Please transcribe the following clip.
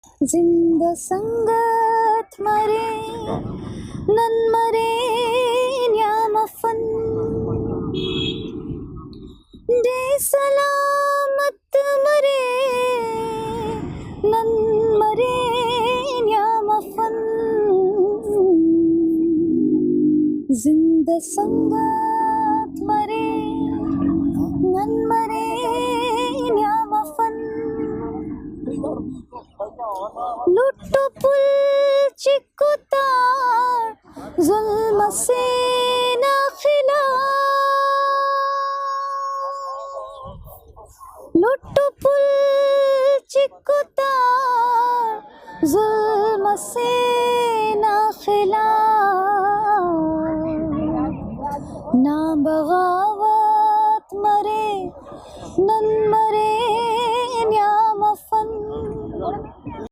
जिंदा संगत मरे नन्मरे न्यामफन दे सलामत मरे नन्मरे न्यामफन जिंदा संगत मरे नन्मरे न्यामफन लुट्टो पुल चिकुतार जुल्म से ना खिला लुट्टो पुल चिकुतार जुल्म से ना खिला